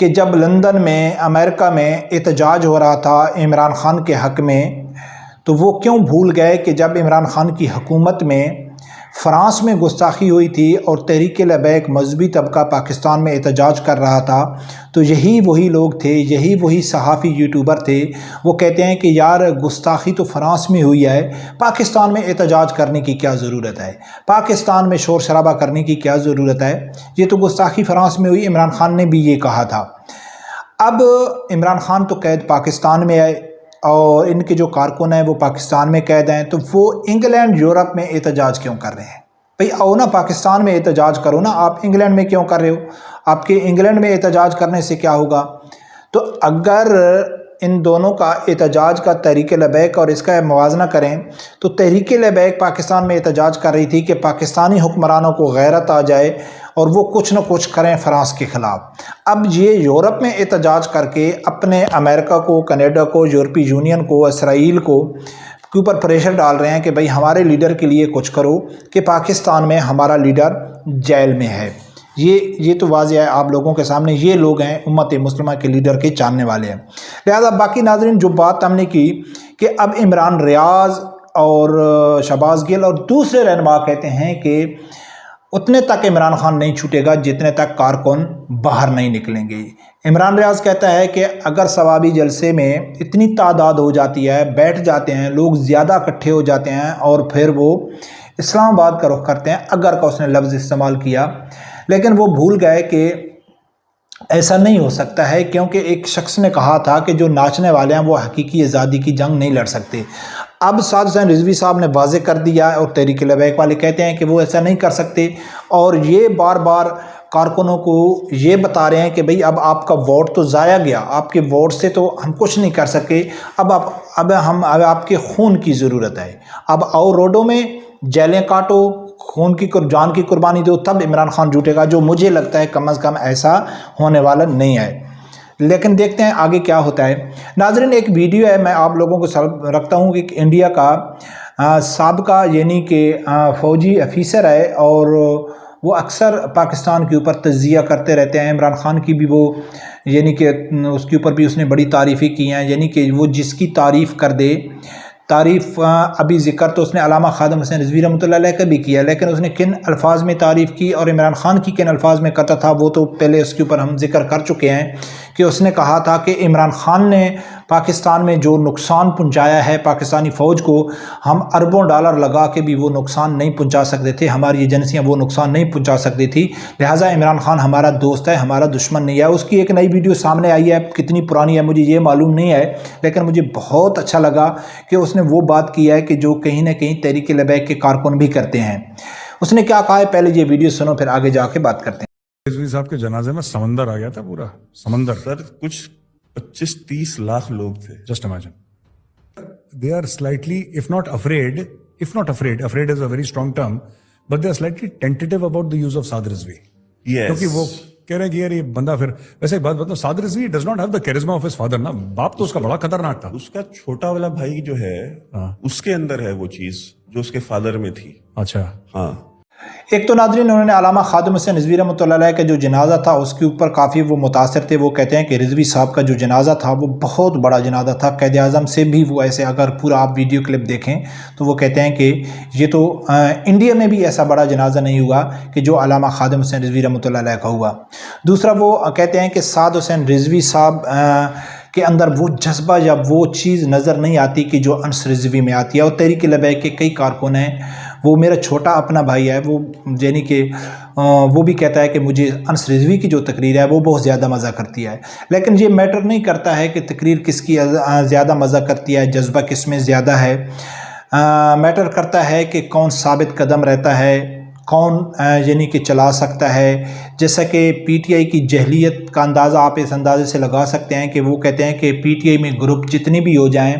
کہ جب لندن میں امریکہ میں احتجاج ہو رہا تھا عمران خان کے حق میں، تو وہ کیوں بھول گئے کہ جب عمران خان کی حکومت میں فرانس میں گستاخی ہوئی تھی اور تحریک لبیک مذہبی طبقہ پاکستان میں احتجاج کر رہا تھا، تو یہی وہی لوگ تھے، یہی وہی صحافی یوٹیوبر تھے، وہ کہتے ہیں کہ یار گستاخی تو فرانس میں ہوئی ہے، پاکستان میں احتجاج کرنے کی کیا ضرورت ہے، پاکستان میں شور شرابہ کرنے کی کیا ضرورت ہے، یہ تو گستاخی فرانس میں ہوئی۔ عمران خان نے بھی یہ کہا تھا۔ اب عمران خان تو قید پاکستان میں آئے اور ان کے جو کارکن ہیں وہ پاکستان میں قید ہیں، تو وہ انگلینڈ یورپ میں احتجاج کیوں کر رہے ہیں؟ بھئی آؤ نا پاکستان میں احتجاج کرو نا، آپ انگلینڈ میں کیوں کر رہے ہو؟ آپ کے انگلینڈ میں احتجاج کرنے سے کیا ہوگا؟ تو اگر ان دونوں کا احتجاج کا تحریک لبیک اور اس کا موازنہ کریں تو تحریک لبیک پاکستان میں احتجاج کر رہی تھی کہ پاکستانی حکمرانوں کو غیرت آ جائے اور وہ کچھ نہ کچھ کریں فرانس کے خلاف۔ اب یہ یورپ میں احتجاج کر کے اپنے امریکہ کو، کینیڈا کو، یورپی یونین کو، اسرائیل کو کے اوپر پریشر ڈال رہے ہیں کہ بھئی ہمارے لیڈر کے لیے کچھ کرو کہ پاکستان میں ہمارا لیڈر جیل میں ہے۔ یہ تو واضح ہے آپ لوگوں کے سامنے، یہ لوگ ہیں امت مسلمہ کے لیڈر کے چاہنے والے ہیں۔ لہذا باقی ناظرین جو بات ہم نے کی کہ اب عمران ریاض اور شہباز گل اور دوسرے رہنما کہتے ہیں کہ اتنے تک عمران خان نہیں چھوٹے گا جتنے تک کارکن باہر نہیں نکلیں گے۔ عمران ریاض کہتا ہے کہ اگر ثوابی جلسے میں اتنی تعداد ہو جاتی ہے، بیٹھ جاتے ہیں لوگ، زیادہ اکٹھے ہو جاتے ہیں اور پھر وہ اسلام آباد کا رخ کرتے ہیں، اگر کا اس نے لفظ استعمال کیا، لیکن وہ بھول گئے کہ ایسا نہیں ہو سکتا ہے، کیونکہ ایک شخص نے کہا تھا کہ جو ناچنے والے ہیں وہ حقیقی آزادی کی جنگ نہیں لڑ سکتے۔ اب سعد حسین رضوی صاحب نے واضح کر دیا اور تحریک لبیک والے کہتے ہیں کہ وہ ایسا نہیں کر سکتے، اور یہ بار بار کارکنوں کو یہ بتا رہے ہیں کہ بھئی اب آپ کا ووٹ تو ضائع گیا، آپ کے ووٹ سے تو ہم کچھ نہیں کر سکے، اب آپ کے خون کی ضرورت ہے، اب آؤ روڈوں میں، جیلیں کاٹو، خون کی جان کی قربانی دو، تب عمران خان جھوٹے گا، جو مجھے لگتا ہے کم از کم ایسا ہونے والا نہیں ہے۔ لیکن دیکھتے ہیں آگے کیا ہوتا ہے۔ ناظرین ایک ویڈیو ہے، میں آپ لوگوں کو رکھتا ہوں کہ انڈیا کا سابقہ یعنی کہ فوجی افیسر ہے اور وہ اکثر پاکستان کے اوپر تجزیہ کرتے رہتے ہیں۔ عمران خان کی بھی وہ یعنی کہ اس کے اوپر بھی اس نے بڑی تعریفیں کی ہیں، یعنی کہ وہ جس کی تعریف کر دے، تعریف ابھی ذکر تو اس نے علامہ خادم حسین رضوی رحمۃ اللہ علیہ کا بھی کیا، لیکن اس نے کن الفاظ میں تعریف کی اور عمران خان کی کن الفاظ میں کرتا تھا وہ تو پہلے اس کے اوپر ہم ذکر کر چکے ہیں کہ اس نے کہا تھا کہ عمران خان نے پاکستان میں جو نقصان پہنچایا ہے پاکستانی فوج کو، ہم اربوں ڈالر لگا کے بھی وہ نقصان نہیں پہنچا سکتے تھے، ہماری ایجنسیاں وہ نقصان نہیں پہنچا سکتی تھی، لہٰذا عمران خان ہمارا دوست ہے، ہمارا دشمن نہیں ہے۔ اس کی ایک نئی ویڈیو سامنے آئی ہے، کتنی پرانی ہے مجھے یہ معلوم نہیں ہے، لیکن مجھے بہت اچھا لگا کہ اس نے وہ بات کی ہے کہ جو کہیں نہ کہیں تحریک لبیک کے کارکن بھی کرتے ہیں۔ اس نے کیا کہا ہے، پہلے یہ ویڈیو سنو پھر آگے جا کے بات کرتے ہیں۔ رضوی صاحب کے جنازے میں سمندر آ گیا تھا، پورا سمندر۔ سر کچھ 25-30 لاکھ لوگ تھے۔ Just imagine they are slightly if not afraid afraid is a very strong term but they are slightly tentative about the use of Saad Rizvi Yes. کیونکہ وہ کہہ رہے ہیں کہ یار یہ بندہ پھر ویسے ایک بات بتاؤں، سعد Rizvi does not have the charisma of his father نا، باپ تو اس کا بڑا خطرناک تھا۔ اس کا چھوٹا والا بھائی جو ہے اس کے اندر ہے وہ چیز جو اس کے فادر میں تھی۔ اچھا ہاں ایک تو ناظرین انہوں نے علامہ خادم حسین رضوی رحمۃ اللہ علیہ کا جو جنازہ تھا اس کے اوپر کافی وہ متاثر تھے۔ وہ کہتے ہیں کہ رضوی صاحب کا جو جنازہ تھا وہ بہت بڑا جنازہ تھا، قائد اعظم سے بھی وہ ایسے، اگر پورا آپ ویڈیو کلپ دیکھیں تو وہ کہتے ہیں کہ یہ تو انڈیا میں بھی ایسا بڑا جنازہ نہیں ہوا کہ جو علامہ خادم حسین رضوی رحمۃ اللہ علیہ کا ہوا۔ دوسرا وہ کہتے ہیں کہ سعد حسین رضوی صاحب کے اندر وہ جذبہ یا وہ چیز نظر نہیں آتی کہ جو انس رضوی میں آتی ہے، اور تحریک لبیک کے کئی کارکن ہیں، وہ میرا چھوٹا اپنا بھائی ہے، وہ یعنی کہ وہ بھی کہتا ہے کہ مجھے انس رضوی کی جو تقریر ہے وہ بہت زیادہ مزہ کرتی ہے، لیکن یہ میٹر نہیں کرتا ہے کہ تقریر کس کی زیادہ مزہ کرتی ہے، جذبہ کس میں زیادہ ہے، میٹر کرتا ہے کہ کون ثابت قدم رہتا ہے، کون یعنی کہ چلا سکتا ہے۔ جیسا کہ پی ٹی آئی کی جہلیت کا اندازہ آپ اس اندازے سے لگا سکتے ہیں کہ وہ کہتے ہیں کہ پی ٹی آئی میں گروپ جتنے بھی ہو جائیں،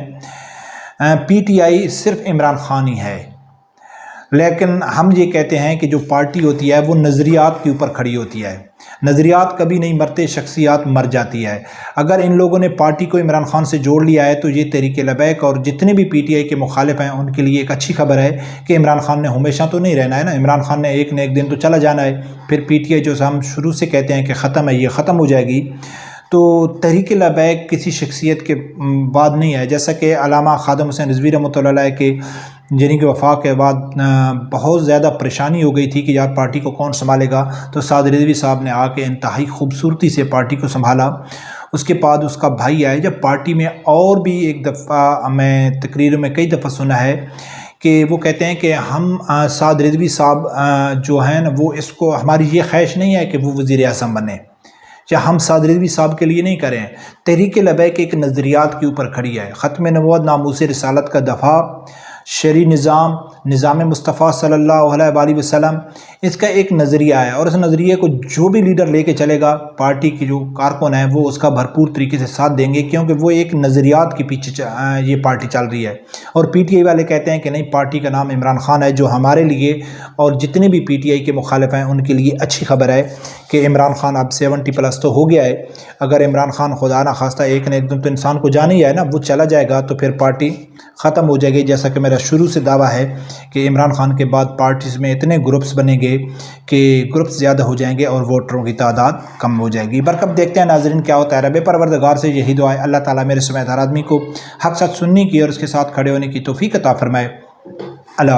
پی ٹی آئی صرف عمران خان ہی ہے، لیکن ہم یہ کہتے ہیں کہ جو پارٹی ہوتی ہے وہ نظریات کے اوپر کھڑی ہوتی ہے، نظریات کبھی نہیں مرتے، شخصیات مر جاتی ہے۔ اگر ان لوگوں نے پارٹی کو عمران خان سے جوڑ لیا ہے تو یہ تحریک لبیک اور جتنے بھی پی ٹی آئی کے مخالف ہیں ان کے لیے ایک اچھی خبر ہے کہ عمران خان نے ہمیشہ تو نہیں رہنا ہے نا، عمران خان نے ایک نہ ایک دن تو چلا جانا ہے، پھر پی ٹی آئی جو ہم شروع سے کہتے ہیں کہ ختم ہے، یہ ختم ہو جائے گی۔ تو تحریک لبیک کسی شخصیت کے بعد نہیں ہے، جیسا کہ علامہ خادم حسین رضوی رحمۃ اللہ علیہ کے جنہیں کی وفات کے بعد بہت زیادہ پریشانی ہو گئی تھی کہ یار پارٹی کو کون سنبھالے گا، تو سعد رضوی صاحب نے آ کے انتہائی خوبصورتی سے پارٹی کو سنبھالا۔ اس کے بعد اس کا بھائی آئے، جب پارٹی میں اور بھی ایک دفعہ میں تقریروں میں کئی دفعہ سنا ہے کہ وہ کہتے ہیں کہ ہم سعد رضوی صاحب جو ہیں نا، وہ اس کو ہماری یہ خواہش نہیں ہے کہ وہ وزیر اعظم بنے، یا ہم سعد رضوی صاحب کے لیے نہیں کریں۔ تحریک لبیک ایک نظریات کے اوپر کھڑی ہے، ختم نبوت، ناموس رسالت کا دفاع، شرعی نظام مصطفیٰ صلی اللہ علیہ وآلہ وسلم، اس کا ایک نظریہ ہے، اور اس نظریے کو جو بھی لیڈر لے کے چلے گا، پارٹی کی جو کارکن ہیں وہ اس کا بھرپور طریقے سے ساتھ دیں گے، کیونکہ وہ ایک نظریات کے پیچھے یہ پارٹی چل رہی ہے۔ اور پی ٹی آئی والے کہتے ہیں کہ نہیں، پارٹی کا نام عمران خان ہے، جو ہمارے لیے اور جتنے بھی پی ٹی آئی کے مخالف ہیں ان کے لیے اچھی خبر ہے کہ عمران خان اب 70+ تو ہو گیا ہے۔ اگر عمران خان خدا نہ خواستہ ایک نہ ایک دن تو انسان کو جان ہی ہے نا، وہ چلا جائے گا تو پھر پارٹی ختم ہو جائے گی، جیسا کہ میرا شروع سے دعویٰ ہے کہ عمران خان کے بعد پارٹیز میں اتنے گروپس بنیں گے کہ گروپس زیادہ ہو جائیں گے اور ووٹروں کی تعداد کم ہو جائے گی۔ برکب دیکھتے ہیں ناظرین کیا ہوتا ہے۔ رب پروردگار سے یہی دعا ہے، اللہ تعالیٰ میرے سمیت ہر آدمی کو حق سچ سننے کی اور اس کے ساتھ کھڑے ہونے کی توفیق عطا فرمائے۔ اللہ